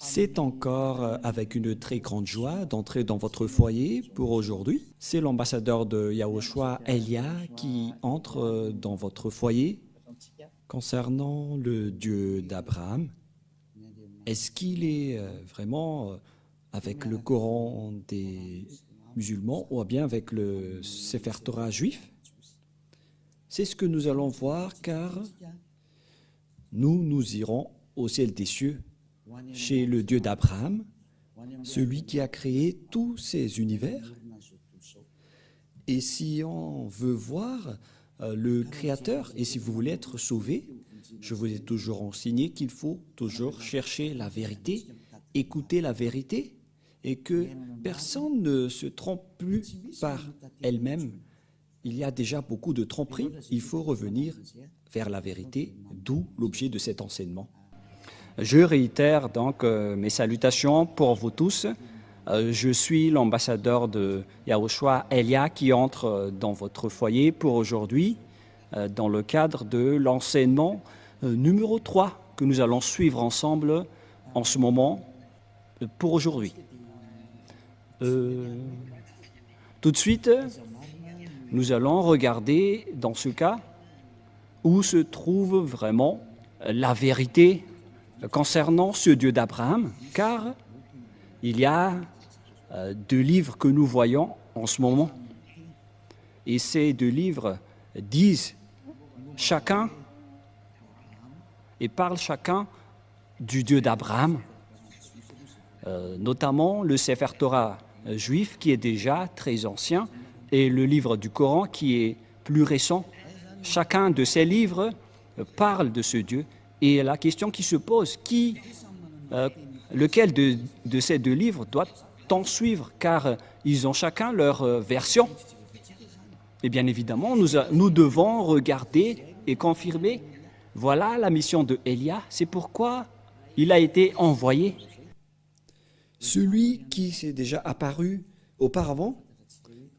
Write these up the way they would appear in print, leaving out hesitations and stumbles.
C'est encore avec une très grande joie d'entrer dans votre foyer pour aujourd'hui. C'est l'ambassadeur de Yahushua, Elia, qui entre dans votre foyer concernant le Dieu d'Abraham. Est-ce qu'il est vraiment avec le Coran des musulmans ou bien avec le Sefer Torah juif? C'est ce que nous allons voir car nous irons au ciel des cieux chez le Dieu d'Abraham, celui qui a créé tous ces univers. Et si on veut voir le Créateur, et si vous voulez être sauvé, je vous ai toujours enseigné qu'il faut toujours chercher la vérité, écouter la vérité, et que personne ne se trompe plus par elle-même. Il y a déjà beaucoup de tromperies, il faut revenir vers la vérité, d'où l'objet de cet enseignement. Je réitère donc mes salutations pour vous tous. Je suis l'ambassadeur de Yahushua, Elia, qui entre dans votre foyer pour aujourd'hui dans le cadre de l'enseignement numéro 3 que nous allons suivre ensemble en ce moment pour aujourd'hui. Tout de suite, nous allons regarder dans ce cas où se trouve vraiment la vérité concernant ce Dieu d'Abraham, car il y a deux livres que nous voyons en ce moment. Et ces deux livres disent chacun et parlent chacun du Dieu d'Abraham, notamment le Sefer Torah juif qui est déjà très ancien et le livre du Coran qui est plus récent. Chacun de ces livres parle de ce Dieu. Et la question qui se pose, lequel de ces deux livres doit-on suivre? Car ils ont chacun leur version. Et bien évidemment, nous devons regarder et confirmer. Voilà la mission de Elia, c'est pourquoi il a été envoyé. Celui qui s'est déjà apparu auparavant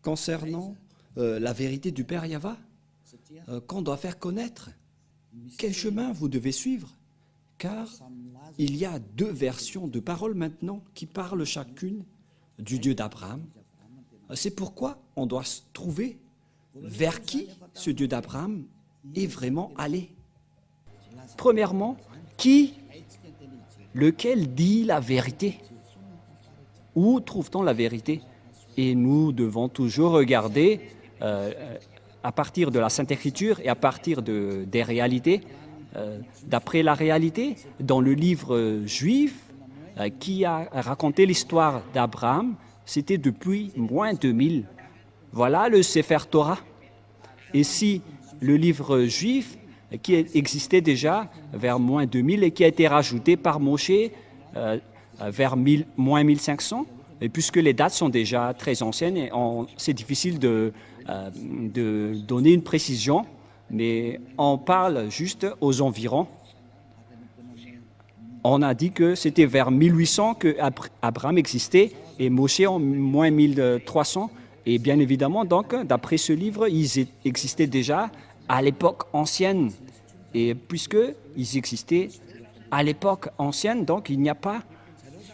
concernant la vérité du Père Yahva, qu'on doit faire connaître. Quel chemin vous devez suivre? Car il y a deux versions de paroles maintenant qui parlent chacune du Dieu d'Abraham. C'est pourquoi on doit trouver vers qui ce Dieu d'Abraham est vraiment allé. Premièrement, lequel dit la vérité? Où trouve-t-on la vérité? Et nous devons toujours regarder à partir de la Sainte Écriture et à partir des réalités, d'après la réalité, dans le livre juif qui a raconté l'histoire d'Abraham, c'était depuis moins 2000. Voilà le Sefer Torah. Et si le livre juif qui existait déjà vers moins 2000 et qui a été rajouté par Moshe vers moins 1500, et puisque les dates sont déjà très anciennes, et c'est difficile de donner une précision, mais on parle juste aux environs. On a dit que c'était vers 1800 que Abraham existait et Moshe en moins 1300. Et bien évidemment, donc, d'après ce livre, ils existaient déjà à l'époque ancienne. Et puisqu'ils existaient à l'époque ancienne, donc il n'y a pas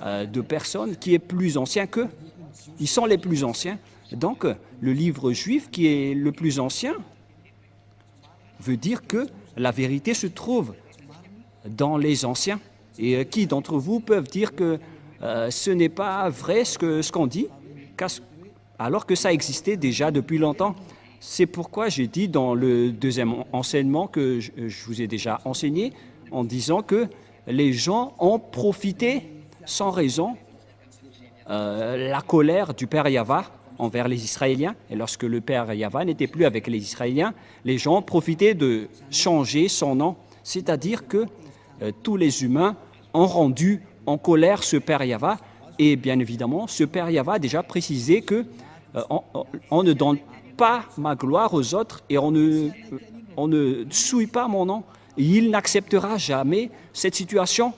de personne qui est plus ancien qu'eux. Ils sont les plus anciens. Donc, le livre juif qui est le plus ancien veut dire que la vérité se trouve dans les anciens. Et qui d'entre vous peuvent dire que ce n'est pas vrai ce qu'on dit, alors que ça existait déjà depuis longtemps? C'est pourquoi j'ai dit dans le deuxième enseignement que je vous ai déjà enseigné, en disant que les gens ont profité sans raison la colère du Père Yahva envers les Israéliens. Et lorsque le Père Yahva n'était plus avec les Israéliens, les gens ont profité de changer son nom. C'est-à-dire que tous les humains ont rendu en colère ce Père Yahva. Et bien évidemment, ce Père Yahva a déjà précisé que on ne donne pas ma gloire aux autres et on ne souille pas mon nom. Et il n'acceptera jamais cette situation.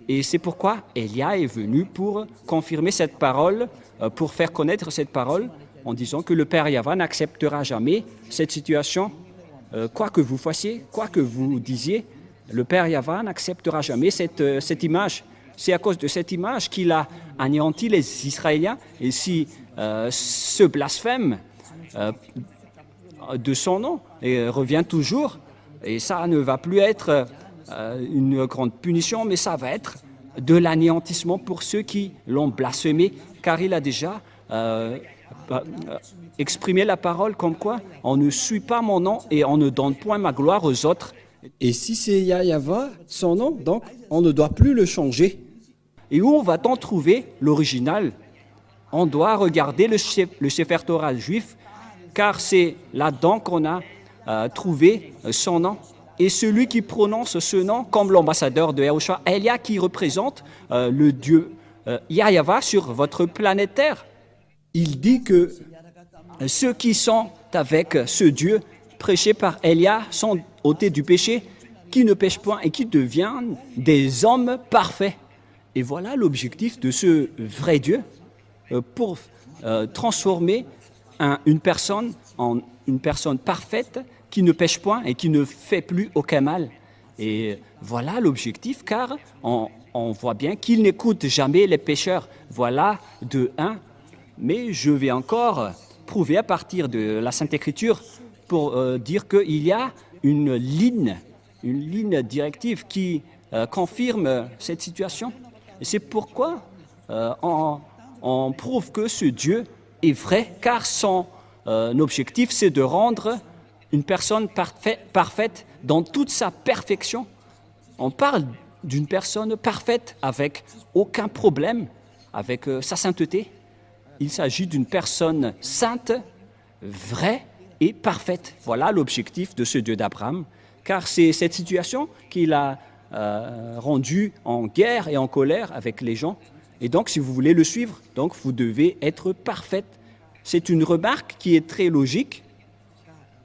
Et c'est pourquoi Elia est venu pour confirmer cette parole, pour faire connaître cette parole, en disant que le Père Yahva n'acceptera jamais cette situation. Quoi que vous fassiez, quoi que vous disiez, le Père Yahva n'acceptera jamais cette image. C'est à cause de cette image qu'il a anéanti les Israéliens. Et si ce blasphème de son nom revient toujours, et ça ne va plus être une grande punition, mais ça va être de l'anéantissement pour ceux qui l'ont blasphémé, car il a déjà exprimé la parole comme quoi on ne suit pas mon nom et on ne donne point ma gloire aux autres. Et si c'est Yahva, son nom, donc on ne doit plus le changer. Et où va-t-on trouver l'original? On doit regarder le Sefer Torah juif, car c'est là-dedans qu'on a trouvé son nom. Et celui qui prononce ce nom comme l'ambassadeur de Yahushua, Elia, qui représente le Dieu Yahva sur votre planète Terre. Il dit que ceux qui sont avec ce Dieu prêché par Elia sont ôtés du péché, qui ne pêchent point et qui deviennent des hommes parfaits. Et voilà l'objectif de ce vrai Dieu pour transformer une personne en une personne parfaite qui ne pêche point et qui ne fait plus aucun mal. Et voilà l'objectif, car on voit bien qu'il n'écoute jamais les pécheurs. Voilà de un. Mais je vais encore prouver à partir de la Sainte Écriture pour dire qu'il y a une ligne directive qui confirme cette situation. Et c'est pourquoi on prouve que ce Dieu est vrai, car son objectif, c'est de rendre une personne parfaite dans toute sa perfection. On parle d'une personne parfaite avec aucun problème, avec sa sainteté. Il s'agit d'une personne sainte, vraie et parfaite. Voilà l'objectif de ce Dieu d'Abraham, car c'est cette situation qu'il a rendue en guerre et en colère avec les gens. Et donc, si vous voulez le suivre, donc vous devez être parfaite. C'est une remarque qui est très logique.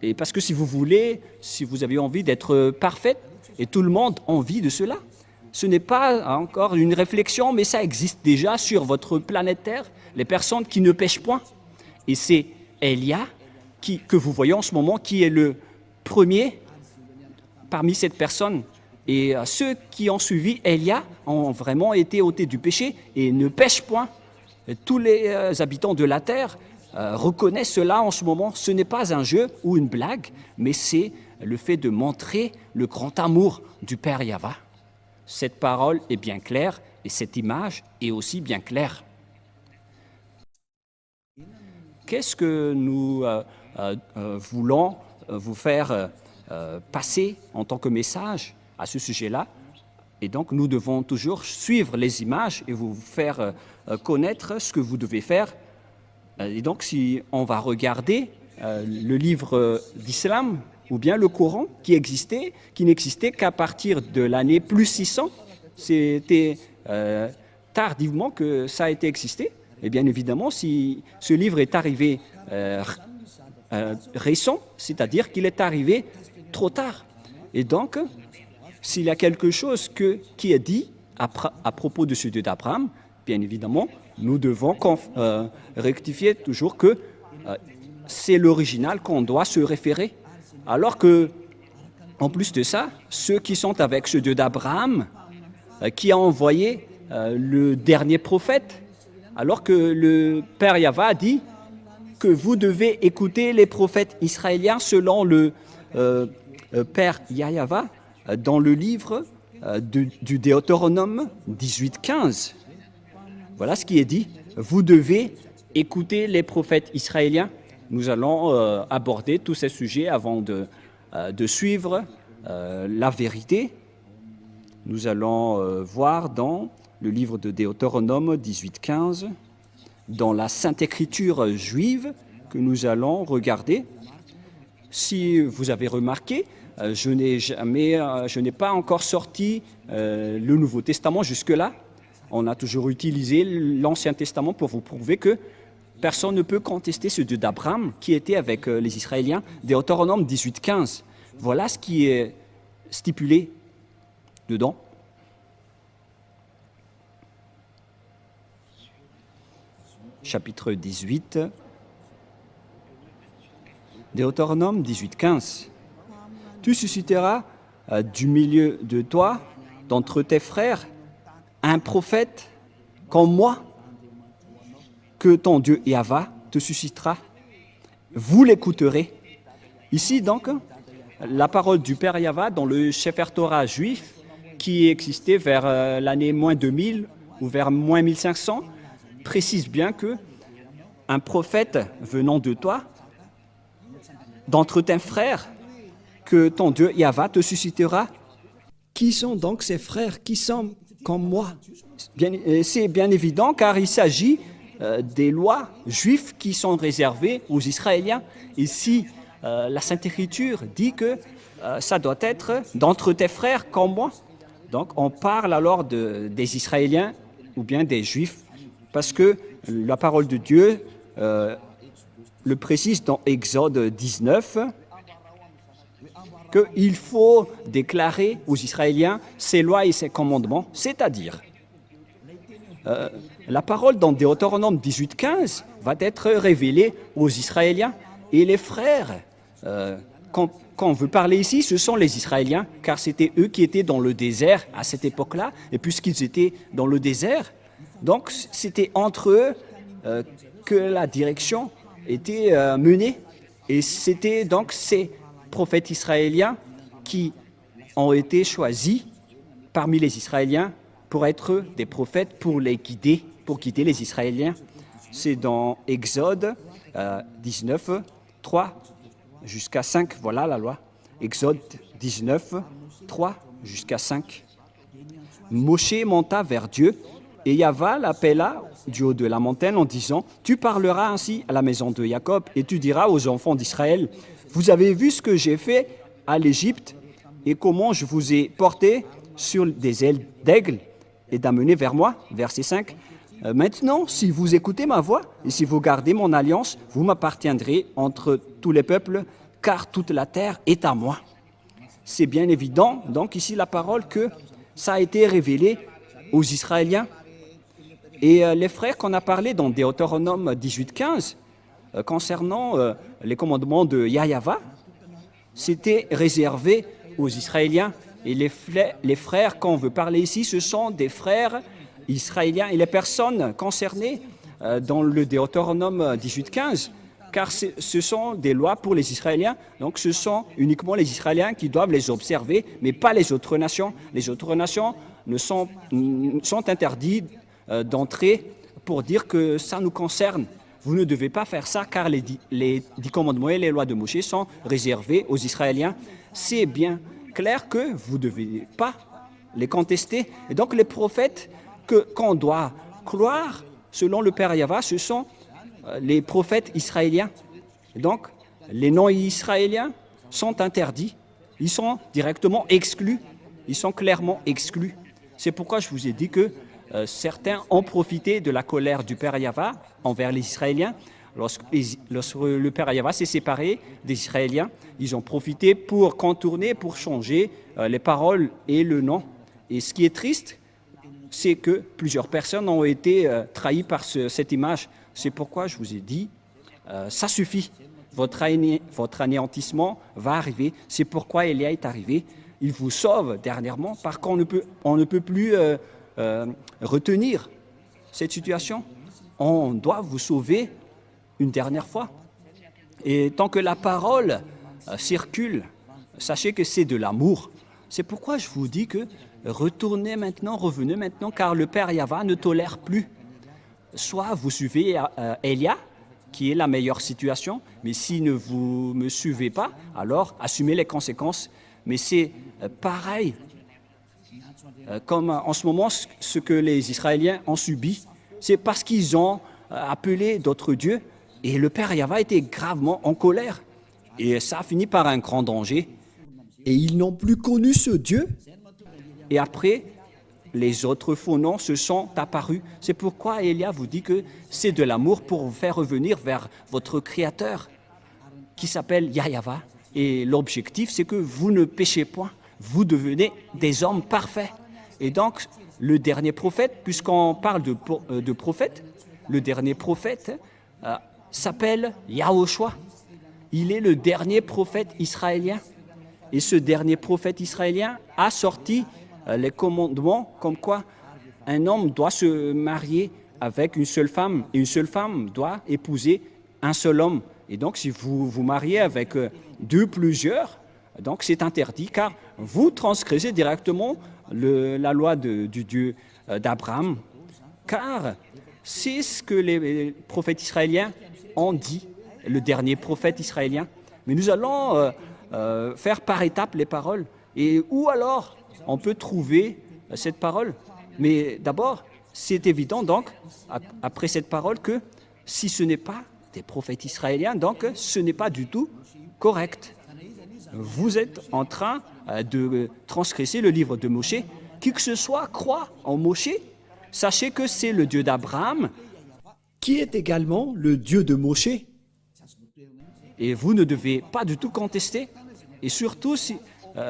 Et parce que si vous avez envie d'être parfaite, et tout le monde a envie de cela, ce n'est pas encore une réflexion, mais ça existe déjà sur votre planète Terre, les personnes qui ne pêchent point. Et c'est Elia que vous voyez en ce moment qui est le premier parmi cette personne. Et ceux qui ont suivi Elia ont vraiment été ôtés du péché et ne pêchent point. Et tous les habitants de la terre reconnaissent cela en ce moment. Ce n'est pas un jeu ou une blague, mais c'est le fait de montrer le grand amour du Père Yahva. Cette parole est bien claire et cette image est aussi bien claire. Qu'est-ce que nous voulons vous faire passer en tant que message à ce sujet-là? Et donc, nous devons toujours suivre les images et vous faire connaître ce que vous devez faire. Et donc, si on va regarder le livre d'Islam ou bien le Coran qui n'existait qu'à partir de l'année plus 600, c'était tardivement que ça a été existé. Et bien évidemment, si ce livre est arrivé récent, c'est-à-dire qu'il est arrivé trop tard. Et donc, s'il y a quelque chose qui est dit à propos de ce Dieu d'Abraham, bien évidemment, nous devons rectifier toujours que c'est l'original qu'on doit se référer. Alors que, en plus de ça, ceux qui sont avec ce Dieu d'Abraham, qui a envoyé le dernier prophète, alors que le Père Yahva a dit que vous devez écouter les prophètes israéliens selon le Père Yahva dans le livre du Deutéronome 18:15. Voilà ce qui est dit. Vous devez écouter les prophètes israéliens. Nous allons aborder tous ces sujets avant de suivre la vérité. Nous allons voir dans le livre de Deutéronome 18:15, dans la Sainte Écriture juive que nous allons regarder. Si vous avez remarqué, je n'ai pas encore sorti le Nouveau Testament jusque-là. On a toujours utilisé l'Ancien Testament pour vous prouver que personne ne peut contester ce Dieu d'Abraham qui était avec les Israéliens. Deutéronome 18:15. Voilà ce qui est stipulé dedans. Chapitre 18, Deutéronome 18:15. Tu susciteras du milieu de toi, d'entre tes frères, un prophète comme moi que ton Dieu Yahva te suscitera. Vous l'écouterez. Ici donc, la parole du Père Yahva dans le Sefer Torah juif qui existait vers l'année moins 2000 ou vers moins 1500 précise bien que un prophète venant de toi, d'entre tes frères, que ton Dieu Yahva te suscitera. Qui sont donc ces frères qui sont comme moi? C'est bien évident car il s'agit des lois juives qui sont réservées aux Israéliens. Ici, la Sainte Écriture dit que ça doit être d'entre tes frères comme moi. Donc on parle alors des Israéliens ou bien des Juifs parce que la parole de Dieu le précise dans Exode 19 qu'il faut déclarer aux Israéliens ses lois et ses commandements, c'est-à-dire la parole dans Deutéronome 18:15 va être révélée aux Israéliens et les frères. Quand on veut parler ici, ce sont les Israéliens, car c'était eux qui étaient dans le désert à cette époque-là, et puisqu'ils étaient dans le désert, donc c'était entre eux que la direction était menée, et c'était donc ces prophètes israéliens qui ont été choisis parmi les Israéliens pour être des prophètes, pour guider les Israéliens. C'est dans Exode 19, 3 jusqu'à 5, voilà la loi. Exode 19, 3 jusqu'à 5. Moshe monta vers Dieu et Yahva l'appela du haut de la montagne en disant « Tu parleras ainsi à la maison de Jacob et tu diras aux enfants d'Israël, vous avez vu ce que j'ai fait à l'Égypte et comment je vous ai porté sur des ailes d'aigle et d'amener vers moi. » Verset 5. Maintenant, si vous écoutez ma voix et si vous gardez mon alliance, vous m'appartiendrez entre tous les peuples, car toute la terre est à moi. C'est bien évident, donc ici la parole que ça a été révélé aux Israéliens. Et les frères qu'on a parlé dans Deutéronome 18:15, concernant les commandements de Yahva, c'était réservé aux Israéliens. Et les frères qu'on veut parler ici, ce sont des frères israéliens et les personnes concernées dans le Deutéronome 18:15, car ce sont des lois pour les Israéliens, donc ce sont uniquement les Israéliens qui doivent les observer, mais pas les autres nations. Les autres nations sont interdits d'entrer pour dire que ça nous concerne. Vous ne devez pas faire ça car les 10 commandements et les lois de Moshe sont réservés aux Israéliens. C'est bien clair que vous ne devez pas les contester. Et donc les prophètes qu'on doit croire, selon le Père Yahva, ce sont les prophètes israéliens. Et donc les non-israéliens sont interdits, ils sont directement exclus, ils sont clairement exclus. C'est pourquoi je vous ai dit que certains ont profité de la colère du Père Yahva envers les Israéliens. Lorsque le Père Yahva s'est séparé des Israéliens, ils ont profité pour contourner, pour changer les paroles et le nom. Et ce qui est triste, c'est que plusieurs personnes ont été trahies par cette image. C'est pourquoi je vous ai dit, ça suffit. Votre anéantissement va arriver. C'est pourquoi Élia est arrivé. Il vous sauve dernièrement parce qu'on ne peut plus retenir cette situation. On doit vous sauver une dernière fois. Et tant que la parole circule, sachez que c'est de l'amour. C'est pourquoi je vous dis que revenez maintenant, car le Père Yahva ne tolère plus. Soit vous suivez Élia, qui est la meilleure situation, mais si ne vous me suivez pas, alors assumez les conséquences. Mais c'est pareil, comme en ce moment, ce que les Israéliens ont subi, c'est parce qu'ils ont appelé d'autres dieux, et le Père Yahva était gravement en colère. Et ça a fini par un grand danger. Et ils n'ont plus connu ce Dieu. Et après, les autres faux noms se sont apparus. C'est pourquoi Élia vous dit que c'est de l'amour pour vous faire revenir vers votre Créateur, qui s'appelle Yahva. Et l'objectif, c'est que vous ne péchez point. Vous devenez des hommes parfaits. Et donc, le dernier prophète, puisqu'on parle de prophète, le dernier prophète s'appelle Yahushua. Il est le dernier prophète israélien. Et ce dernier prophète israélien a sorti les commandements comme quoi un homme doit se marier avec une seule femme et une seule femme doit épouser un seul homme. Et donc, si vous vous mariez avec deux, plusieurs, donc c'est interdit car vous transgressez directement la loi du Dieu d'Abraham. Car c'est ce que les prophètes israéliens ont dit, le dernier prophète israélien. Mais nous allons faire par étapes les paroles. Et où alors on peut trouver cette parole? Mais d'abord, c'est évident donc, après cette parole, que si ce n'est pas des prophètes israéliens, donc ce n'est pas du tout correct. Vous êtes en train de transgresser le livre de Moshé. Qui que ce soit croit en Moshé, sachez que c'est le Dieu d'Abraham, qui est également le Dieu de Moshé. Et vous ne devez pas du tout contester. Et surtout, si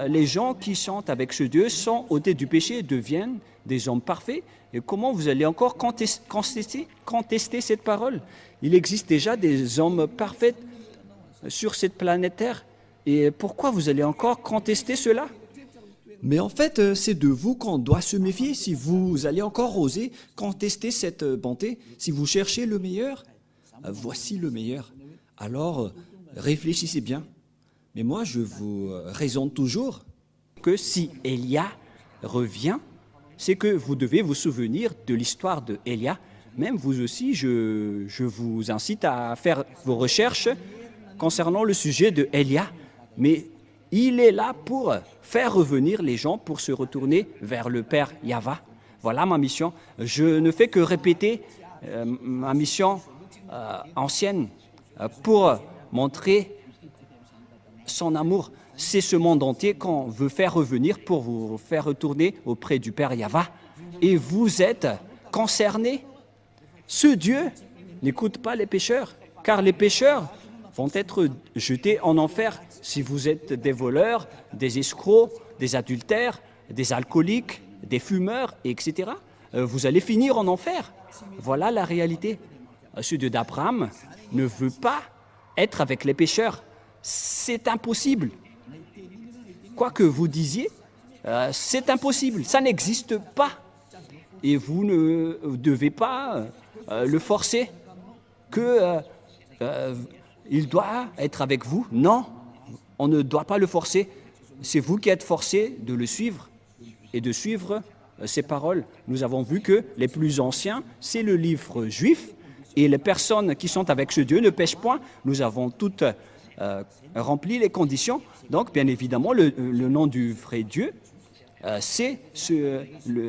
les gens qui chantent avec ce Dieu sont ôtés du péché et deviennent des hommes parfaits. Et comment vous allez encore contester cette parole? Il existe déjà des hommes parfaits sur cette planète Terre. Et pourquoi vous allez encore contester cela? Mais en fait, c'est de vous qu'on doit se méfier si vous allez encore oser contester cette bonté. Si vous cherchez le meilleur, voici le meilleur. Alors, réfléchissez bien. Mais moi, je vous raisonne toujours que si Élia revient, c'est que vous devez vous souvenir de l'histoire de Élia. Même vous aussi, je vous incite à faire vos recherches concernant le sujet de Élia. Mais il est là pour faire revenir les gens, pour se retourner vers le Père Yahva. Voilà ma mission. Je ne fais que répéter ma mission ancienne pour montrer son amour. C'est ce monde entier qu'on veut faire revenir pour vous faire retourner auprès du Père Yahva. Et vous êtes concernés. Ce Dieu n'écoute pas les pécheurs, car les pécheurs vont être jetés en enfer. Si vous êtes des voleurs, des escrocs, des adultères, des alcooliques, des fumeurs, etc., vous allez finir en enfer. Voilà la réalité. Ce Dieu d'Abraham ne veut pas être avec les pécheurs. C'est impossible. Quoi que vous disiez, c'est impossible. Ça n'existe pas. Et vous ne devez pas le forcer il doit être avec vous. Non, on ne doit pas le forcer. C'est vous qui êtes forcé de le suivre et de suivre ses paroles. Nous avons vu que les plus anciens, c'est le livre juif et les personnes qui sont avec ce Dieu ne pêchent point. Nous avons toutes rempli les conditions. Donc, bien évidemment, le nom du vrai Dieu, c'est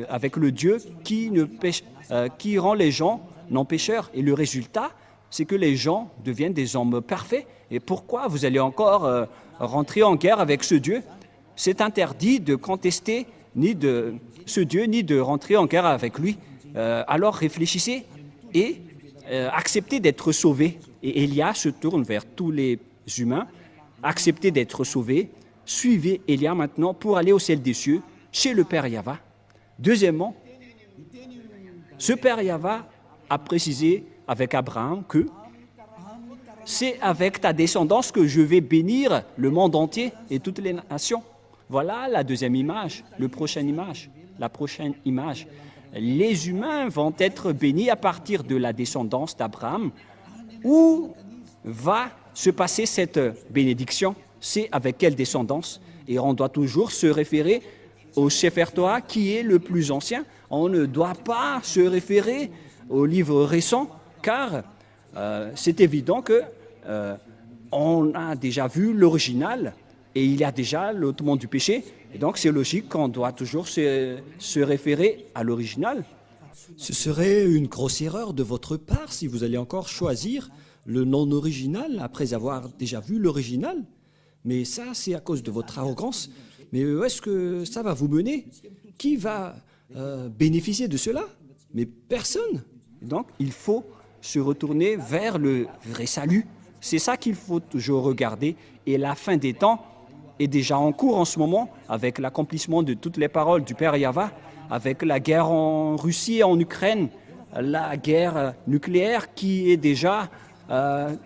avec le Dieu qui rend les gens non pécheurs. Et le résultat, c'est que les gens deviennent des hommes parfaits. Et pourquoi vous allez encore rentrer en guerre avec ce Dieu? C'est interdit de contester ni de ce Dieu, ni de rentrer en guerre avec lui. Alors réfléchissez et acceptez d'être sauvés. Et Élia se tourne vers tous les humains. Acceptez d'être sauvés. Suivez Élia maintenant pour aller au ciel des cieux, chez le Père Yahva. Deuxièmement, ce Père Yahva a précisé avec Abraham que c'est avec ta descendance que je vais bénir le monde entier et toutes les nations. Voilà la deuxième image, la prochaine image. Les humains vont être bénis à partir de la descendance d'Abraham. Où va se passer cette bénédiction? C'est avec quelle descendance? Et on doit toujours se référer au Sefer Torah qui est le plus ancien. On ne doit pas se référer au livre récent car c'est évident que on a déjà vu l'original et il y a déjà l'ôtement du péché. Et donc c'est logique qu'on doit toujours se référer à l'original. Ce serait une grosse erreur de votre part si vous allez encore choisir le non original après avoir déjà vu l'original. Mais ça, c'est à cause de votre arrogance. Mais où est-ce que ça va vous mener? Qui va bénéficier de cela? Mais personne. Donc il faut se retourner vers le vrai salut. C'est ça qu'il faut toujours regarder. Et la fin des temps est déjà en cours en ce moment avec l'accomplissement de toutes les paroles du Père Yahva, avec la guerre en Russie et en Ukraine, la guerre nucléaire qui est déjà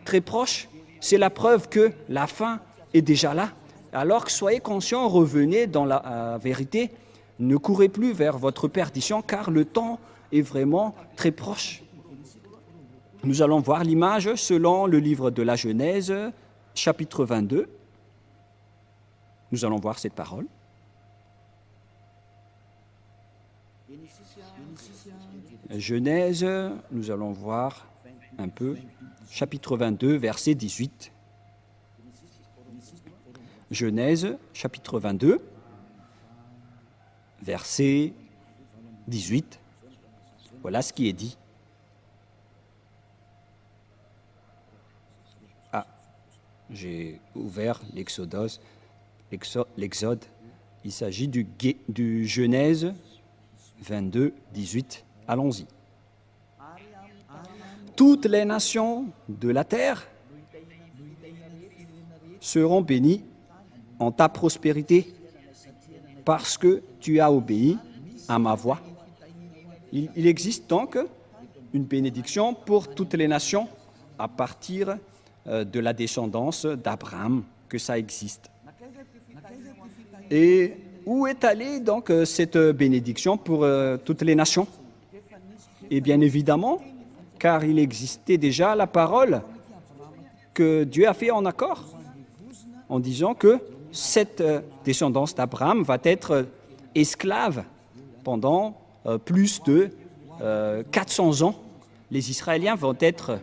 très proche. C'est la preuve que la fin est déjà là. Alors que soyez conscients, revenez dans la vérité. ne courez plus vers votre perdition, car le temps est vraiment très proche. Nous allons voir l'image selon le livre de la Genèse, chapitre 22. Nous allons voir cette parole. Genèse, nous allons voir un peu, chapitre 22, verset 18. Genèse, chapitre 22, verset 18. Voilà ce qui est dit. Ah, j'ai ouvert l'Exode. Il s'agit du Genèse 22, 18. Allons-y. Toutes les nations de la terre seront bénies en ta prospérité parce que tu as obéi à ma voix. Il existe donc une bénédiction pour toutes les nations à partir de la descendance d'Abraham, que ça existe. Et où est allée donc cette bénédiction pour toutes les nations? Et bien évidemment, car il existait déjà la parole que Dieu a fait en accord, en disant que cette descendance d'Abraham va être esclave pendant plus de 400 ans. Les Israéliens vont être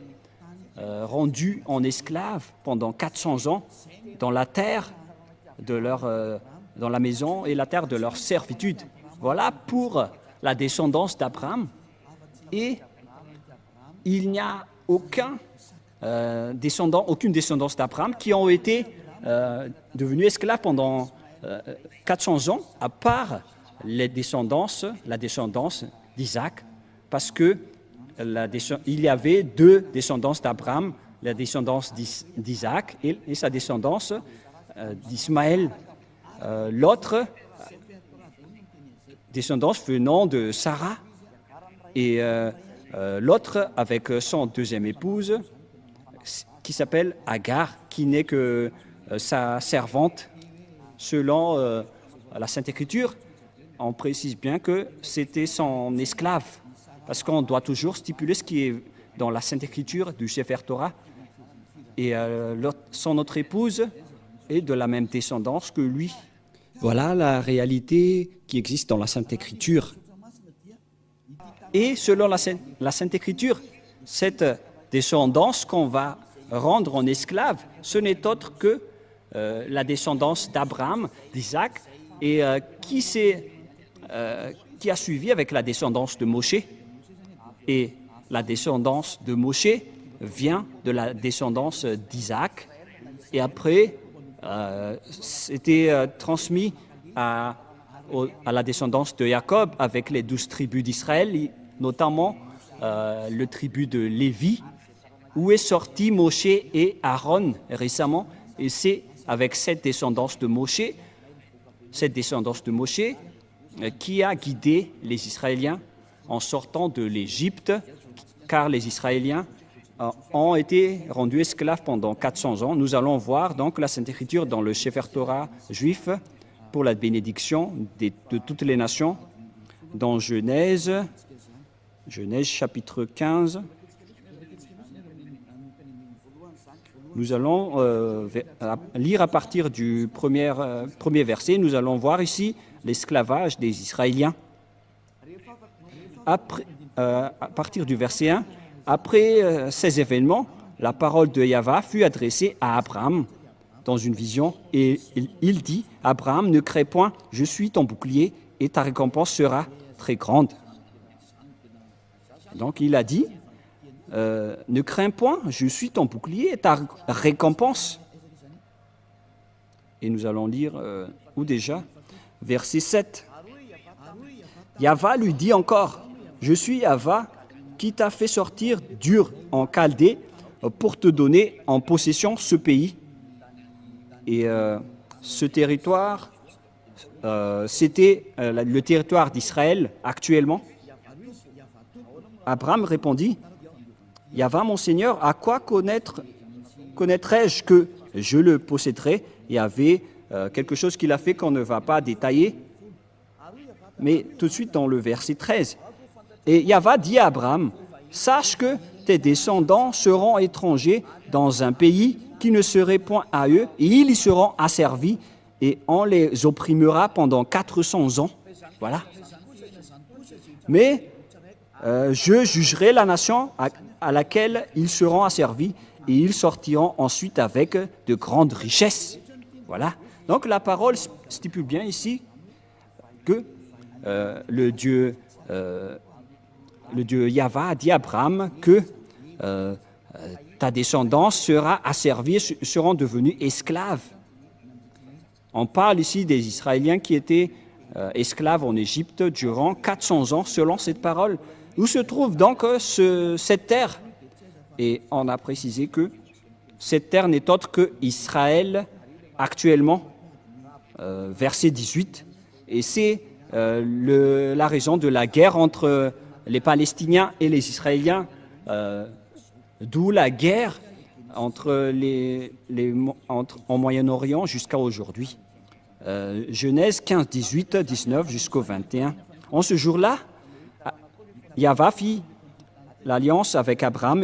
rendus en esclaves pendant 400 ans dans la terre de dans la maison et la terre de leur servitude. Voilà pour la descendance d'Abraham. Et il n'y a aucune descendance d'Abraham qui ont été devenus esclaves pendant 400 ans, à part la descendance d'Isaac, parce que il y avait deux descendances d'Abraham, la descendance d'Isaac et sa descendance d'Ismaël. L'autre descendance venant de Sarah et l'autre avec son deuxième épouse qui s'appelle Agar, qui n'est que sa servante. Selon la Sainte Écriture, on précise bien que c'était son esclave, parce qu'on doit toujours stipuler ce qui est dans la Sainte Écriture du Sefer Torah. Et son autre épouse est de la même descendance que lui. Voilà la réalité qui existe dans la Sainte Écriture. Et selon la Sainte Écriture, cette descendance qu'on va rendre en esclave, ce n'est autre que la descendance d'Abraham, d'Isaac, et qui a suivi avec la descendance de Moshe. Et la descendance de Moshe vient de la descendance d'Isaac. Et après, c'était transmis à la descendance de Jacob avec les 12 tribus d'Israël, notamment le tribu de Lévi, où est sorti Moshe et Aaron récemment. Et c'est avec cette descendance de Moshe qui a guidé les Israéliens en sortant de l'Égypte, car les Israéliens ont été rendus esclaves pendant 400 ans. Nous allons voir donc la Sainte Écriture dans le Sefer Torah juif pour la bénédiction de toutes les nations, dans Genèse chapitre 15. Nous allons lire à partir du premier verset. Nous allons voir ici l'esclavage des Israéliens. À partir du verset 1, après ces événements, la parole de Yahva fut adressée à Abraham dans une vision, et il dit, « Abraham, ne crains point, je suis ton bouclier, et ta récompense sera très grande. » Donc il a dit, ne crains point, je suis ton bouclier et ta récompense. Et nous allons lire, où déjà? Verset 7. Yahva lui dit encore, je suis Yahva qui t'a fait sortir d'Ur en Chaldée pour te donner en possession ce pays. Et ce territoire, c'était le territoire d'Israël actuellement. Abraham répondit, Yahva, mon Seigneur, à quoi connaîtrais-je que je le posséderai? Il y avait quelque chose qu'il a fait qu'on ne va pas détailler. mais tout de suite dans le verset 13. Et Yahva dit à Abraham, « Sache que tes descendants seront étrangers dans un pays qui ne serait point à eux, et ils y seront asservis, et on les opprimera pendant 400 ans. » Voilà. Mais je jugerai la nation à laquelle ils seront asservis, et ils sortiront ensuite avec de grandes richesses. Voilà. Donc la parole stipule bien ici que le Dieu Yahva a dit à Abraham que ta descendance sera asservie, seront devenus esclaves. On parle ici des Israéliens qui étaient esclaves en Égypte durant 400 ans, selon cette parole. Où se trouve donc cette terre? Et on a précisé que cette terre n'est autre que Israël actuellement, verset 18. Et c'est la raison de la guerre entre les Palestiniens et les Israéliens, d'où la guerre en Moyen-Orient jusqu'à aujourd'hui. Genèse 15, 18, 19 jusqu'au 21. En ce jour-là, Yahva fit l'alliance avec Abraham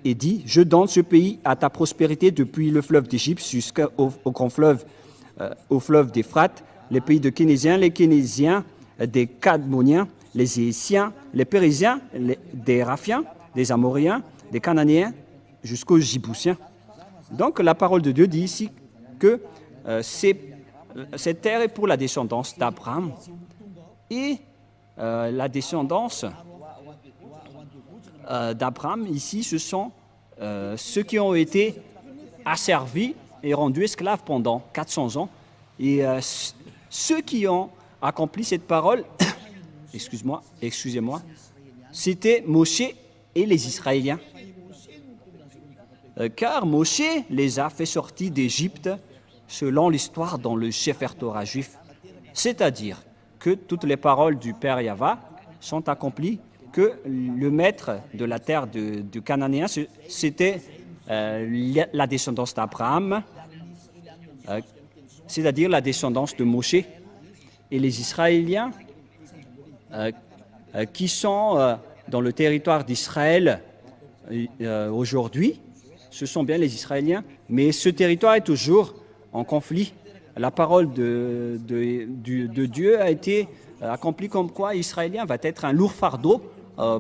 et dit, « Je donne ce pays à ta prospérité depuis le fleuve d'Égypte jusqu'au grand fleuve, au fleuve d'Éphrate, les pays de Kénésiens, les Kénésiens, des Cadmoniens, les Hésiens, les Périsiens, des Raphiens, des Amoréens, des Cananéens, jusqu'aux Jibousiens. » Donc la parole de Dieu dit ici que cette terre est pour la descendance d'Abraham. Et la descendance d'Abraham, ici, ce sont ceux qui ont été asservis et rendus esclaves pendant 400 ans. Et ceux qui ont accompli cette parole, excusez-moi, c'était Moshe et les Israéliens. Car Moshe les a fait sortir d'Égypte selon l'histoire dans le Sefer Torah juif. C'est-à-dire que toutes les paroles du Père Yahva sont accomplies, que le maître de la terre du Cananéen, c'était la descendance d'Abraham, c'est-à-dire la descendance de Moshe. Et les Israéliens qui sont dans le territoire d'Israël aujourd'hui, ce sont bien les Israéliens, mais ce territoire est toujours en conflit. La parole de Dieu a été accomplie comme quoi Israélien va être un lourd fardeau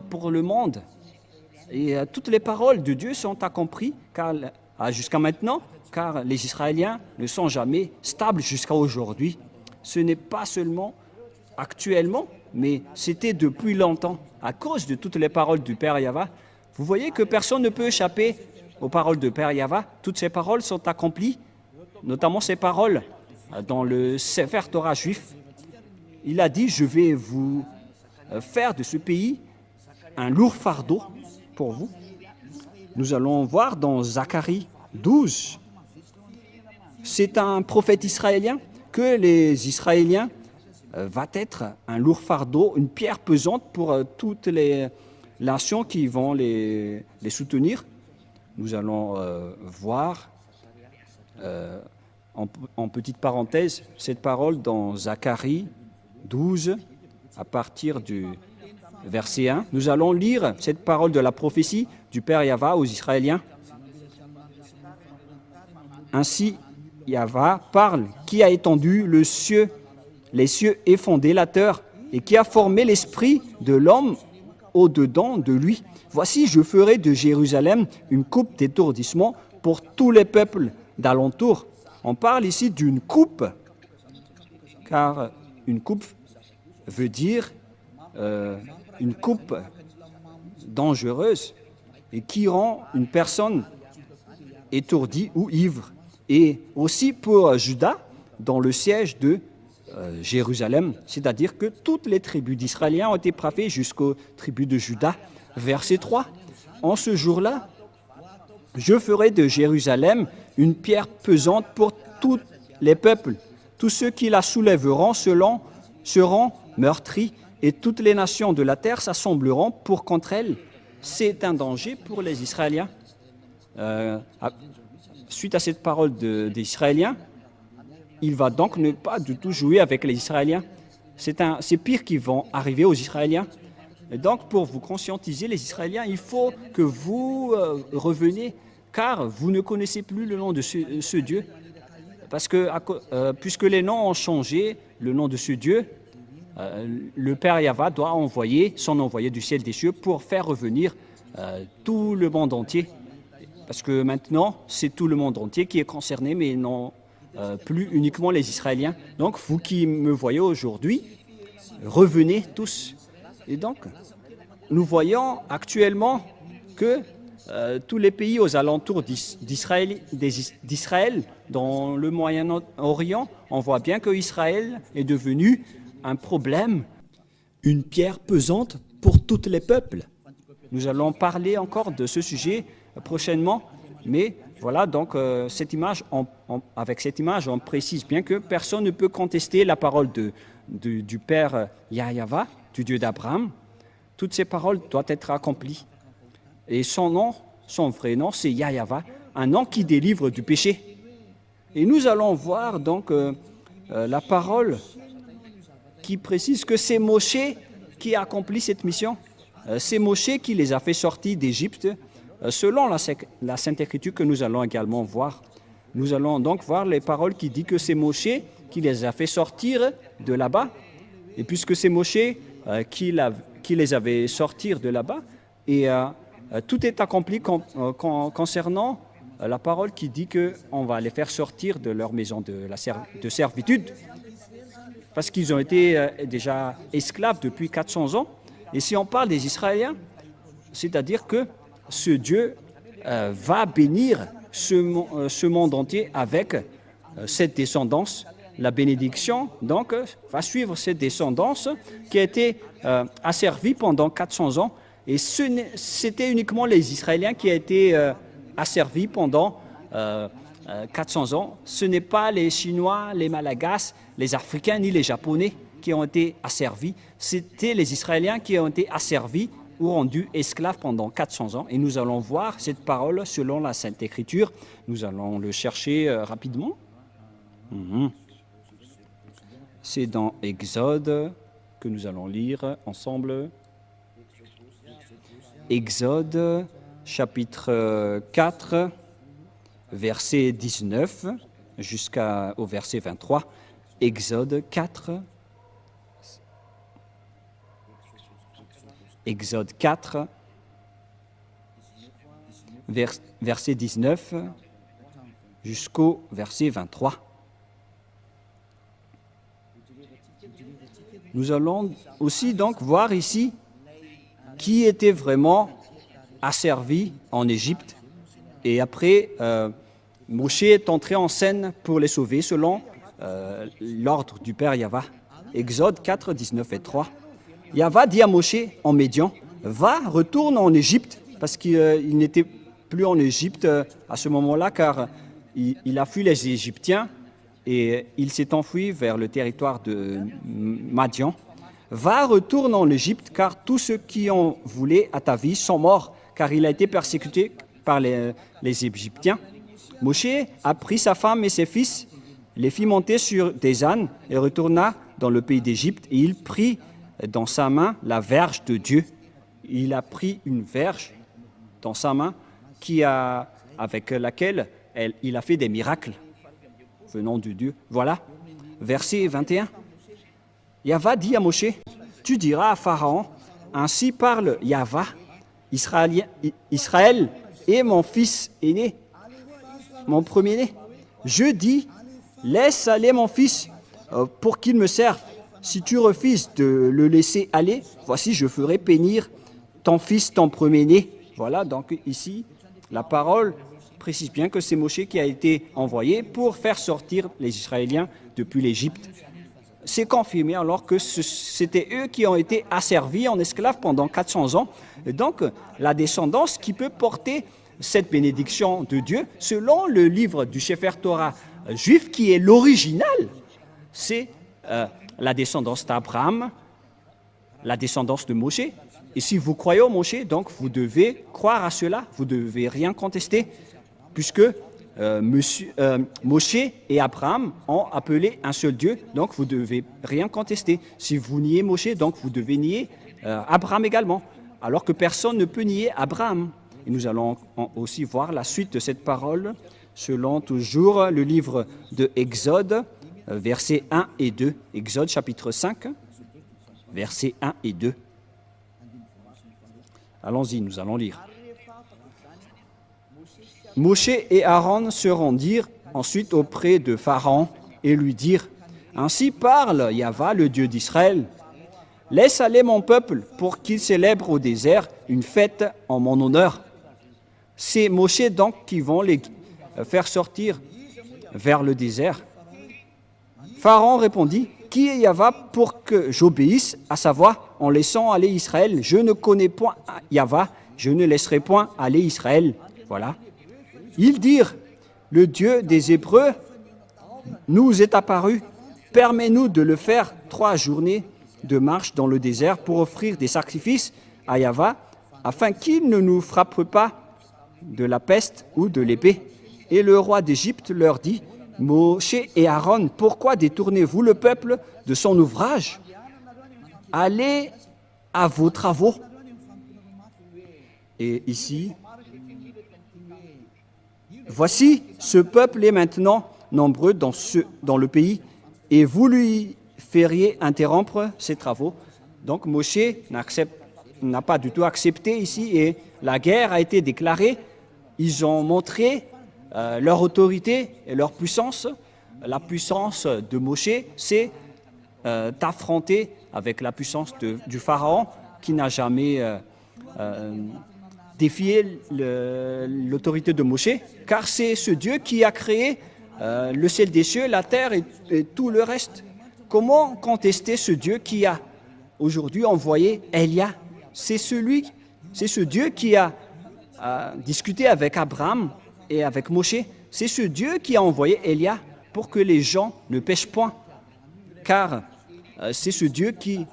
pour le monde. Et toutes les paroles de Dieu sont accomplies jusqu'à maintenant, car les Israéliens ne sont jamais stables jusqu'à aujourd'hui. Ce n'est pas seulement actuellement, mais c'était depuis longtemps, à cause de toutes les paroles du Père Yahva. Vous voyez que personne ne peut échapper aux paroles du Père Yahva. Toutes ces paroles sont accomplies, notamment ces paroles dans le Sefer Torah juif. Il a dit, je vais vous faire de ce pays un lourd fardeau pour vous. Nous allons voir dans Zacharie 12. C'est un prophète israélien que les Israéliens va être un lourd fardeau, une pierre pesante pour toutes les nations qui vont les soutenir. Nous allons voir, en petite parenthèse, cette parole dans Zacharie 12, à partir du verset 1. Nous allons lire cette parole de la prophétie du Père Yahva aux Israéliens. Ainsi, Yahva parle, qui a étendu les cieux et fondé la terre, et qui a formé l'esprit de l'homme au-dedans de lui. Voici, je ferai de Jérusalem une coupe d'étourdissement pour tous les peuples d'alentour. On parle ici d'une coupe, car une coupe veut dire une coupe dangereuse et qui rend une personne étourdie ou ivre. Et aussi pour Juda, dans le siège de Jérusalem, c'est-à-dire que toutes les tribus d'Israéliens ont été frappées jusqu'aux tribus de Juda. Verset 3, en ce jour-là, je ferai de Jérusalem une pierre pesante pour tous les peuples. Tous ceux qui la soulèveront seront meurtris, et toutes les nations de la terre s'assembleront pour contre elle. C'est un danger pour les Israéliens. Suite à cette parole des Israéliens, il va donc ne pas du tout jouer avec les Israéliens. c'est pire qui vont arriver aux Israéliens. Et donc, pour vous conscientiser, les Israéliens, il faut que vous reveniez, car vous ne connaissez plus le nom de ce Dieu. Parce que, puisque les noms ont changé, le nom de ce Dieu, le Père Yahva doit envoyer son envoyé du ciel des cieux pour faire revenir tout le monde entier. Parce que maintenant, c'est tout le monde entier qui est concerné, mais non plus uniquement les Israéliens. Donc, vous qui me voyez aujourd'hui, revenez tous. Et donc, nous voyons actuellement que tous les pays aux alentours d'Israël, dans le Moyen-Orient, on voit bien que Israël est devenu un problème. Une pierre pesante pour tous les peuples. Nous allons parler encore de ce sujet prochainement, mais voilà, donc avec cette image, on précise bien que personne ne peut contester la parole du Père Yahva, du Dieu d'Abraham. Toutes ces paroles doivent être accomplies. Et son vrai nom, c'est Yahva, un nom qui délivre du péché. Et nous allons voir donc la parole qui précise que c'est Moshe qui a accompli cette mission. C'est Moshe qui les a fait sortir d'Égypte, selon la Sainte Écriture que nous allons également voir. Nous allons donc voir les paroles qui disent que c'est Moshe qui les a fait sortir de là-bas. Et puisque c'est Moshe qui les avait sortis de là-bas, et tout est accompli concernant la parole qui dit qu'on va les faire sortir de leur maison de servitude, parce qu'ils ont été déjà esclaves depuis 400 ans. Et si on parle des c'est-à-dire que ce Dieu va bénir ce monde entier avec cette descendance. La bénédiction, donc, va suivre cette descendance qui a été asservie pendant 400 ans. Et c'était uniquement les Israéliens qui ont été asservis pendant 400 ans. Ce n'est pas les Chinois, les Malagasy, les Africains ni les Japonais qui ont été asservis. C'était les Israéliens qui ont été asservis ou rendus esclaves pendant 400 ans. Et nous allons voir cette parole selon la Sainte Écriture. Nous allons le chercher rapidement. C'est dans Exode que nous allons lire ensemble. Exode, chapitre 4, verset 19 jusqu'au verset 23. Exode 4. Exode 4, verset 19 jusqu'au verset 23. Nous allons aussi donc voir ici qui était vraiment asservi en Égypte. Et après, Moshe est entré en scène pour les sauver selon l'ordre du Père Yahva. Exode 4, 19 et 3. Yahva dit à Moshe en Médian, va, retourne en Égypte, parce qu'il n'était plus en Égypte à ce moment-là, car il a fui les Égyptiens et il s'est enfui vers le territoire de Madian. Va, retourne en Égypte, car tous ceux qui en voulaient à ta vie sont morts, car il a été persécuté par les Égyptiens. Moshe a pris sa femme et ses fils, les fit monter sur des ânes et retourna dans le pays d'Égypte, et il prit dans sa main la verge de Dieu. Il a pris une verge dans sa main avec laquelle il a fait des miracles venant de Dieu. Voilà, verset 21. Yahva dit à Moshe, tu diras à Pharaon, ainsi parle Yahva, Israël est mon fils aîné, mon premier-né. Je dis, laisse aller mon fils pour qu'il me serve. Si tu refuses de le laisser aller, voici, je ferai périr ton fils, ton premier-né. Voilà, donc ici, la parole précise bien que c'est Moshe qui a été envoyé pour faire sortir les Israéliens depuis l'Égypte. C'est confirmé alors que c'était eux qui ont été asservis en esclaves pendant 400 ans. Et donc, la descendance qui peut porter cette bénédiction de Dieu, selon le livre du Sefer Torah juif, qui est l'original, c'est la descendance d'Abraham, la descendance de Moshe. Et si vous croyez au Moshe, donc vous devez croire à cela, vous ne devez rien contester, puisque Moshe et Abraham ont appelé un seul Dieu, donc vous ne devez rien contester. Si vous niez Moshe, donc vous devez nier Abraham également, alors que personne ne peut nier Abraham. Et nous allons aussi voir la suite de cette parole selon toujours le livre de Exode, versets 1 et 2. Exode chapitre 5, versets 1 et 2. Allons-y, nous allons lire. Moshe et Aaron se rendirent ensuite auprès de Pharaon et lui dirent « Ainsi parle Yahva, le Dieu d'Israël. Laisse aller mon peuple pour qu'il célèbre au désert une fête en mon honneur. » C'est Moshe donc qui vont les faire sortir vers le désert. Pharaon répondit « Qui est Yahva pour que j'obéisse à sa voix en laissant aller Israël? Je ne connais point Yahva, je ne laisserai point aller Israël. » Voilà. Ils dirent, le Dieu des Hébreux nous est apparu, permets-nous de le faire 3 journées de marche dans le désert pour offrir des sacrifices à Yahva, afin qu'il ne nous frappe pas de la peste ou de l'épée. Et le roi d'Égypte leur dit, Moshe et Aaron, pourquoi détournez-vous le peuple de son ouvrage? Allez à vos travaux. Et ici, voici, ce peuple est maintenant nombreux dans le pays, et vous lui feriez interrompre ses travaux. Donc Moshe n'a pas du tout accepté ici, et la guerre a été déclarée. Ils ont montré leur autorité et leur puissance. La puissance de Moshe, c'est d'affronter avec la puissance du Pharaon, qui n'a jamais défié l'autorité de Moshe, car c'est ce Dieu qui a créé le ciel des cieux, la terre et tout le reste. Comment contester ce Dieu qui a aujourd'hui envoyé Élia? C'est ce Dieu qui a discuté avec Abraham et avec Moshe. C'est ce Dieu qui a envoyé Élia pour que les gens ne pêchent point, car c'est ce Dieu qui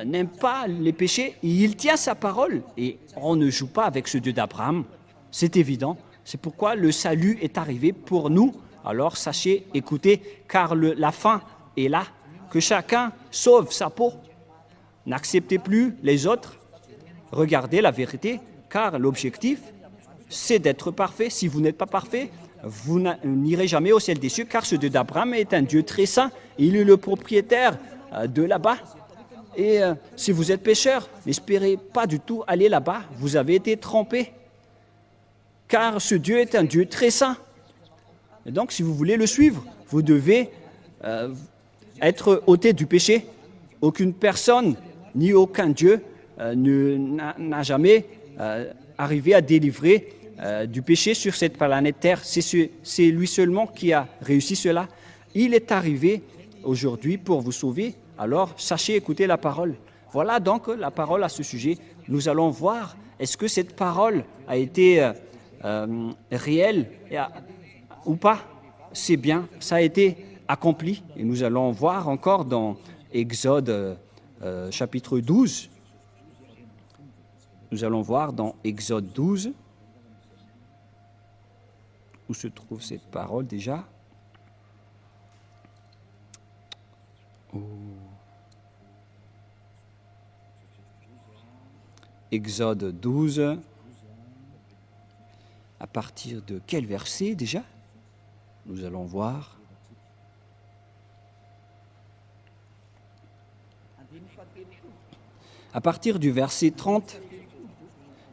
n'aime pas les péchés, et il tient sa parole, et on ne joue pas avec ce Dieu d'Abraham, c'est évident. C'est pourquoi le salut est arrivé pour nous. Alors sachez, écoutez, car la fin est là, que chacun sauve sa peau. N'acceptez plus les autres, regardez la vérité, car l'objectif, c'est d'être parfait. Si vous n'êtes pas parfait, vous n'irez jamais au ciel des cieux, car ce Dieu d'Abraham est un Dieu très saint, il est le propriétaire de là-bas. Et si vous êtes pécheur, n'espérez pas du tout aller là-bas, vous avez été trompé, car ce Dieu est un Dieu très saint. Et donc, si vous voulez le suivre, vous devez être ôté du péché. Aucune personne, ni aucun Dieu n'a jamais arrivé à délivrer du péché sur cette planète Terre. C'est lui seulement qui a réussi cela. Il est arrivé aujourd'hui pour vous sauver. Alors, sachez écouter la parole. Voilà donc la parole à ce sujet. Nous allons voir, est-ce que cette parole a été réelle ou pas? C'est bien, ça a été accompli. Et nous allons voir encore dans Exode chapitre 12. Nous allons voir dans Exode 12, où se trouve cette parole déjà. Exode 12, à partir de quel verset déjà? Nous allons voir. À partir du verset 30,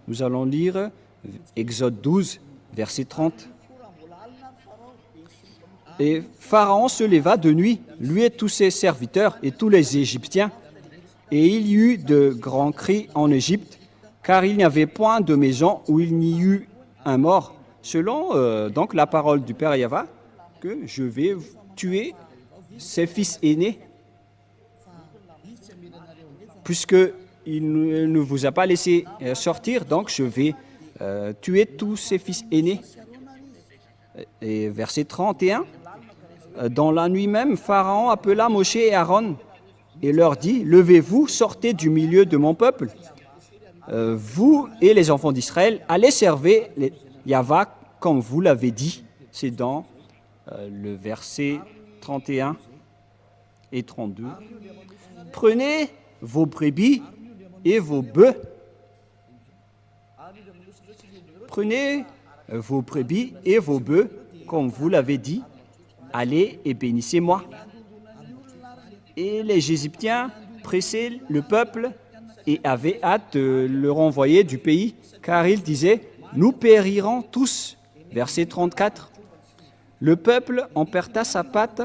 nous allons lire Exode 12, verset 30. Et Pharaon se leva de nuit, lui et tous ses serviteurs et tous les Égyptiens, et il y eut de grands cris en Égypte, car il n'y avait point de maison où il n'y eut un mort, selon donc la parole du Père Yahva, que je vais tuer ses fils aînés, puisqu'il ne vous a pas laissé sortir, donc je vais tuer tous ses fils aînés. Et verset 31, dans la nuit même, Pharaon appela Moshe et Aaron et leur dit, levez-vous, sortez du milieu de mon peuple. Vous et les enfants d'Israël, allez servir Yahva comme vous l'avez dit. C'est dans le verset 31 et 32. Prenez vos brebis et vos bœufs. Prenez vos brebis et vos bœufs, comme vous l'avez dit. Allez et bénissez-moi. Et les Égyptiens pressaient le peuple et avaient hâte de le renvoyer du pays, car ils disaient, nous périrons tous. Verset 34. Le peuple emporta sa pâte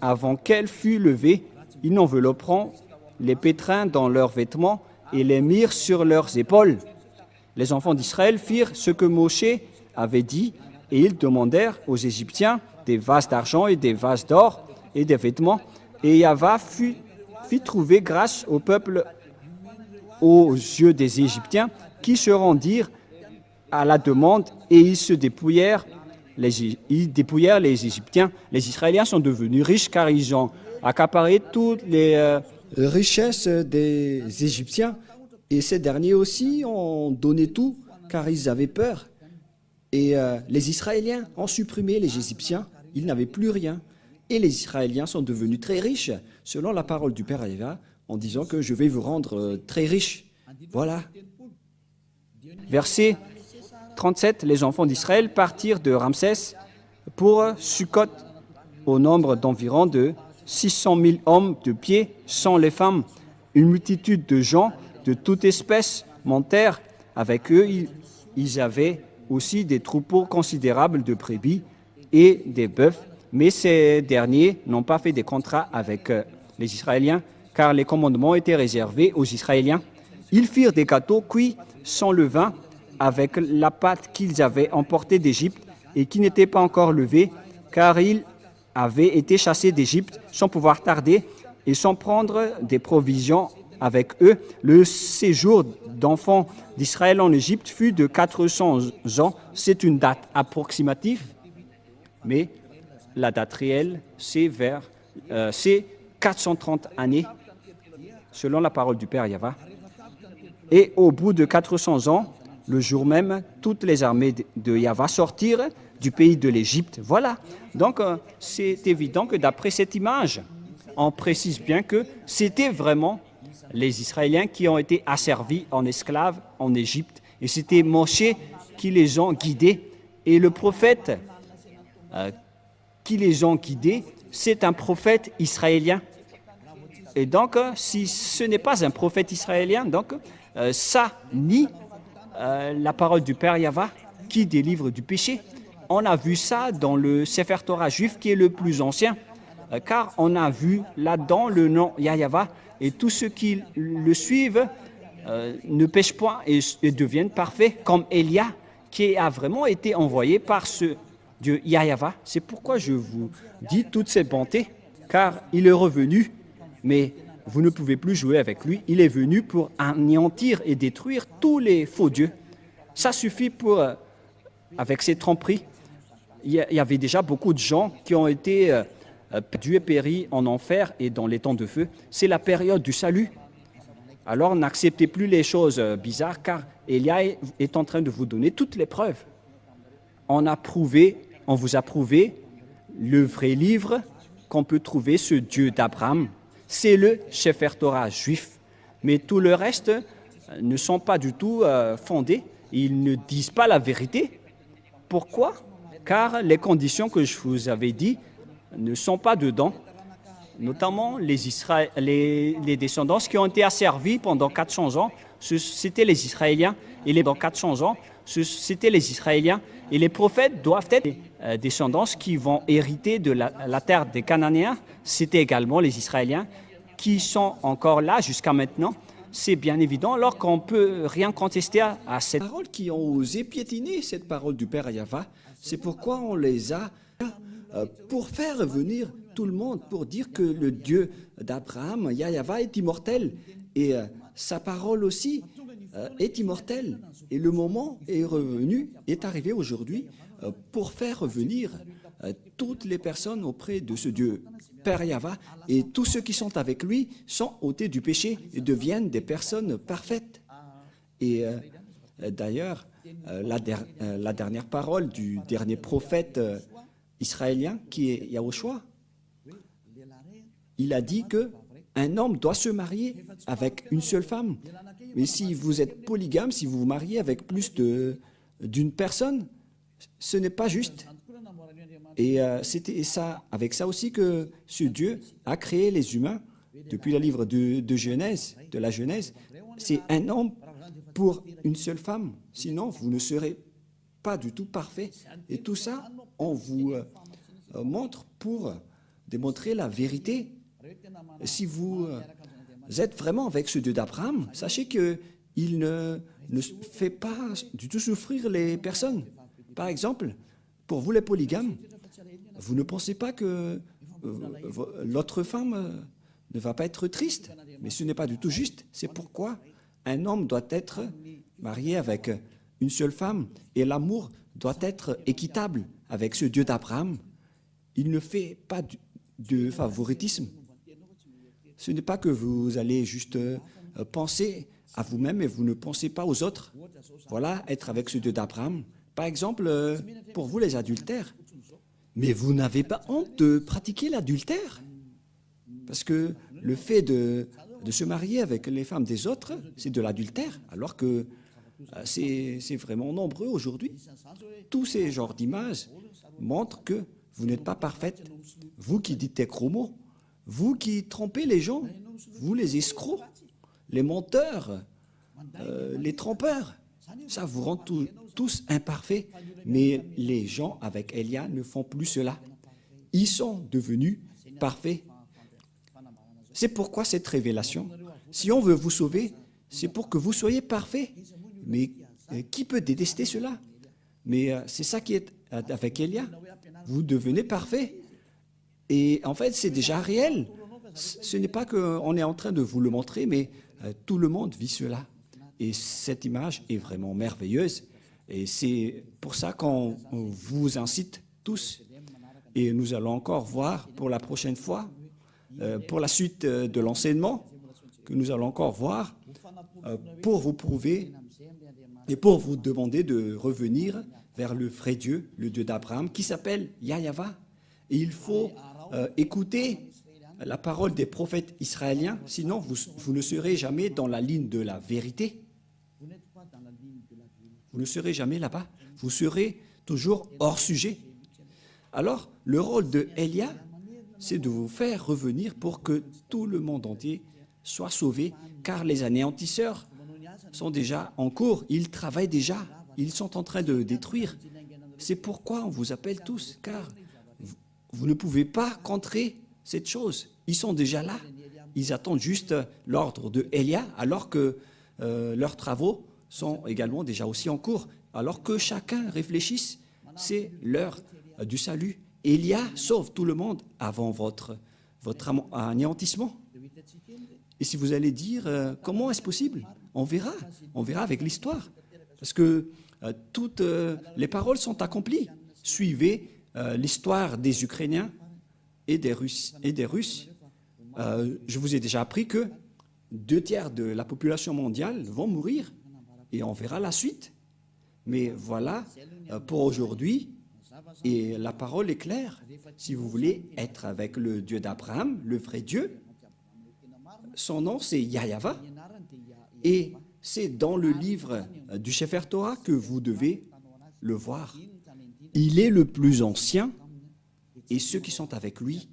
avant qu'elle fût levée. Ils envelopperont les pétrins dans leurs vêtements et les mirent sur leurs épaules. Les enfants d'Israël firent ce que Moshe avait dit et ils demandèrent aux Égyptiens des vases d'argent et des vases d'or et des vêtements. Et Yahva fit trouver grâce au peuple aux yeux des Égyptiens qui se rendirent à la demande et ils se dépouillèrent. Ils dépouillèrent les Égyptiens. Les Israéliens sont devenus riches car ils ont accaparé toutes les richesses des Égyptiens. Et ces derniers aussi ont donné tout car ils avaient peur. Et les Israéliens ont supprimé les Égyptiens. Ils n'avaient plus rien. Et les Israéliens sont devenus très riches, selon la parole du Père Yahva, en disant que je vais vous rendre très riches. Voilà. Verset 37, les enfants d'Israël partirent de Ramsès pour Sukkot, au nombre d'environ de 600 000 hommes de pied, sans les femmes. Une multitude de gens de toute espèce montèrent avec eux. Ils avaient aussi des troupeaux considérables de brebis et des bœufs, mais ces derniers n'ont pas fait des contrats avec les Israéliens, car les commandements étaient réservés aux Israéliens. Ils firent des gâteaux cuits sans levain, avec la pâte qu'ils avaient emportée d'Égypte et qui n'était pas encore levée, car ils avaient été chassés d'Égypte sans pouvoir tarder et sans prendre des provisions avec eux. Le séjour d'enfants d'Israël en Égypte fut de 400 ans. C'est une date approximative, mais la date réelle, c'est 430 années, selon la parole du Père Yahva. Et au bout de 400 ans, le jour même, toutes les armées de Yahva sortirent du pays de l'Égypte. Voilà. Donc, c'est évident que d'après cette image, on précise bien que c'était vraiment les Israéliens qui ont été asservis en esclaves en Égypte. Et c'était Moshe qui les ont guidés. Et le prophète qui les ont guidés, c'est un prophète israélien. Et donc, si ce n'est pas un prophète israélien, donc ça nie la parole du Père Yahva qui délivre du péché. On a vu ça dans le Sefer Torah juif qui est le plus ancien, car on a vu là-dedans le nom Yahva et tous ceux qui le suivent ne pêchent point et deviennent parfaits, comme Élia qui a vraiment été envoyé par ce Dieu Yahva. C'est pourquoi je vous dis toutes ces bontés, car il est revenu, mais vous ne pouvez plus jouer avec lui. Il est venu pour anéantir et détruire tous les faux dieux. Ça suffit pour, avec ces tromperies. Il y avait déjà beaucoup de gens qui ont été perdus et péris en enfer et dans les temps de feu. C'est la période du salut. Alors n'acceptez plus les choses bizarres, car Élia est en train de vous donner toutes les preuves. On vous a prouvé le vrai livre qu'on peut trouver, ce Dieu d'Abraham. C'est le Sefer Torah juif. Mais tout le reste ne sont pas du tout fondés. Ils ne disent pas la vérité. Pourquoi? Car les conditions que je vous avais dit ne sont pas dedans. Notamment les descendants qui ont été asservis pendant 400 ans, c'était les Israéliens. Et dans 400 ans, c'était les Israéliens. Et les prophètes doivent être des descendants qui vont hériter de la terre des Cananéens. C'était également les Israéliens qui sont encore là jusqu'à maintenant. C'est bien évident, alors qu'on ne peut rien contester à cette parole qui ont osé piétiner cette parole du Père Yahva. C'est pourquoi on les a pour faire revenir tout le monde, pour dire que le Dieu d'Abraham, Yahva, est immortel. Et sa parole aussi est immortelle. Et le moment est revenu, est arrivé aujourd'hui pour faire revenir toutes les personnes auprès de ce Dieu Père Yahva, et tous ceux qui sont avec lui sont ôtés du péché et deviennent des personnes parfaites. Et d'ailleurs, la dernière parole du dernier prophète israélien qui est Yahushua, il a dit que un homme doit se marier avec une seule femme. Mais si vous êtes polygame, si vous vous mariez avec plus d'une personne, ce n'est pas juste. Et c'était ça, avec ça aussi que ce Dieu a créé les humains depuis le livre de Genèse, de la Genèse. C'est un homme pour une seule femme. Sinon, vous ne serez pas du tout parfait. Et tout ça, on vous montre pour démontrer la vérité. Si vous êtes vraiment avec ce Dieu d'Abraham, sachez qu'il ne fait pas du tout souffrir les personnes. Par exemple, pour vous les polygames, vous ne pensez pas que l'autre femme ne va pas être triste, mais ce n'est pas du tout juste. C'est pourquoi un homme doit être marié avec une seule femme et l'amour doit être équitable avec ce Dieu d'Abraham. Il ne fait pas de favoritisme. Ce n'est pas que vous allez juste penser à vous-même et vous ne pensez pas aux autres. Voilà, être avec ce Dieu d'Abraham. Par exemple, pour vous les adultères, mais vous n'avez pas honte de pratiquer l'adultère? Parce que le fait de se marier avec les femmes des autres, c'est de l'adultère, alors que c'est vraiment nombreux aujourd'hui. Tous ces genres d'images montrent que vous n'êtes pas parfaite. Vous qui dites des gros mots, vous qui trompez les gens, vous les escrocs, les menteurs, les trompeurs, ça vous rend tous imparfaits. Mais les gens avec Elia ne font plus cela. Ils sont devenus parfaits. C'est pourquoi cette révélation, si on veut vous sauver, c'est pour que vous soyez parfaits. Mais qui peut détester cela? Mais c'est ça qui est avec Elia. Vous devenez parfait. Et en fait, c'est déjà réel. Ce n'est pas qu'on est en train de vous le montrer, mais tout le monde vit cela. Et cette image est vraiment merveilleuse. Et c'est pour ça qu'on vous incite tous. Et nous allons encore voir pour la prochaine fois, pour la suite de l'enseignement, que nous allons encore voir, pour vous prouver et pour vous demander de revenir vers le vrai Dieu, le Dieu d'Abraham, qui s'appelle Yahweh. Et il faut écouter la parole des prophètes israéliens, sinon vous ne serez jamais dans la ligne de la vérité. Vous ne serez jamais là-bas. Vous serez toujours hors sujet. Alors, le rôle de Elia, c'est de vous faire revenir pour que tout le monde entier soit sauvé, car les anéantisseurs sont déjà en cours, ils travaillent déjà, ils sont en train de détruire. C'est pourquoi on vous appelle tous, car vous ne pouvez pas contrer cette chose. Ils sont déjà là, ils attendent juste l'ordre de Elia, alors que leurs travaux sont également déjà aussi en cours, alors que chacun réfléchisse, c'est l'heure du salut. Elia sauve tout le monde avant votre anéantissement. Et si vous allez dire, comment est-ce possible? On verra avec l'histoire. Parce que toutes les paroles sont accomplies. Suivez l'histoire des Ukrainiens et des Russes. Je vous ai déjà appris que 2/3 de la population mondiale vont mourir. Et on verra la suite. Mais voilà, pour aujourd'hui, et la parole est claire. Si vous voulez être avec le Dieu d'Abraham, le vrai Dieu, son nom c'est Yahweh. Et c'est dans le livre du Sefer Torah que vous devez le voir. Il est le plus ancien et ceux qui sont avec lui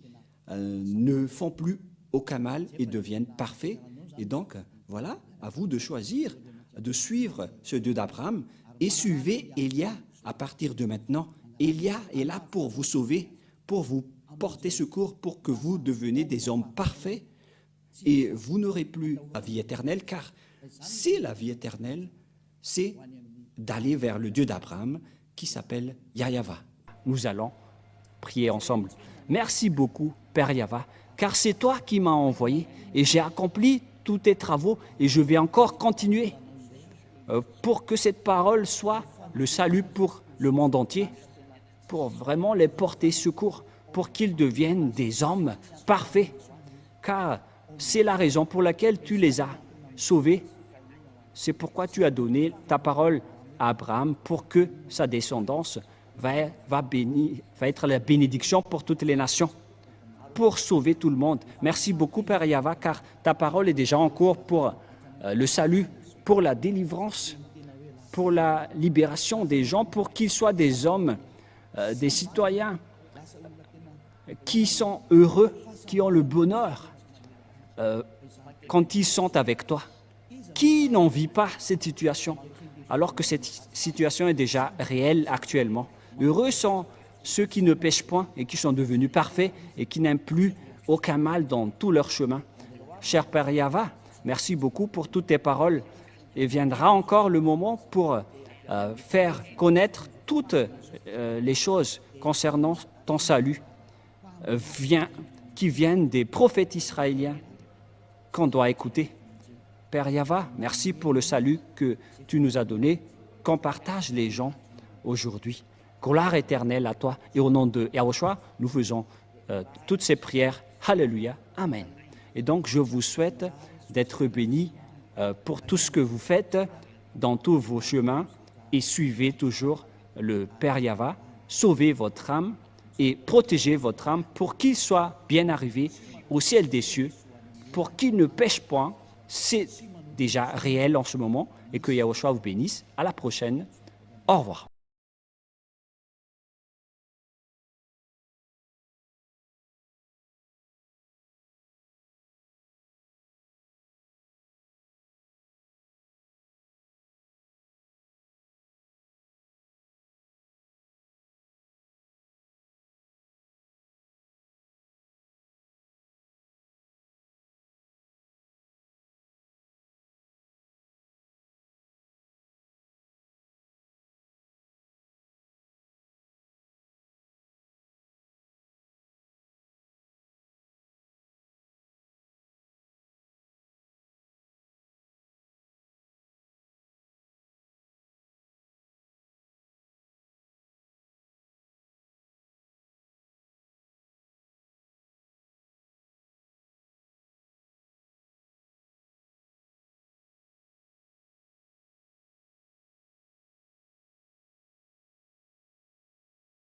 ne font plus aucun mal et deviennent parfaits. Et donc, voilà, à vous de choisir, de suivre ce Dieu d'Abraham et suivez Elia à partir de maintenant. Elia est là pour vous sauver, pour vous porter secours, pour que vous deveniez des hommes parfaits et vous n'aurez plus la vie éternelle, car c'est la vie éternelle, c'est d'aller vers le Dieu d'Abraham qui s'appelle Yahweh. Nous allons prier ensemble. Merci beaucoup, Père Yahweh, car c'est toi qui m'as envoyé et j'ai accompli tous tes travaux et je vais encore continuer pour que cette parole soit le salut pour le monde entier, pour vraiment les porter secours, pour qu'ils deviennent des hommes parfaits, car c'est la raison pour laquelle tu les as sauvés. C'est pourquoi tu as donné ta parole à Abraham pour que sa descendance va être la bénédiction pour toutes les nations, pour sauver tout le monde. Merci beaucoup, Père Yava, car ta parole est déjà en cours pour le salut, pour la délivrance, pour la libération des gens, pour qu'ils soient des hommes, des citoyens qui sont heureux, qui ont le bonheur quand ils sont avec toi. Qui n'en vit pas cette situation, alors que cette situation est déjà réelle actuellement? Heureux sont ceux qui ne pêchent point et qui sont devenus parfaits et qui n'aiment plus aucun mal dans tout leur chemin. Cher Père Yava, merci beaucoup pour toutes tes paroles. Et viendra encore le moment pour faire connaître toutes les choses concernant ton salut qui viennent des prophètes israéliens qu'on doit écouter. Père Yava, merci pour le salut que tu nous as donné, qu'on partage les gens aujourd'hui. Gloire éternelle à toi. Et au nom de Yahushua, nous faisons toutes ces prières. Alléluia. Amen. Et donc, je vous souhaite d'être bénis pour tout ce que vous faites dans tous vos chemins et suivez toujours le Père Yava. Sauvez votre âme et protégez votre âme pour qu'il soit bien arrivé au ciel des cieux, pour qu'il ne pêche point. C'est déjà réel en ce moment et que Yahushua vous bénisse. À la prochaine. Au revoir.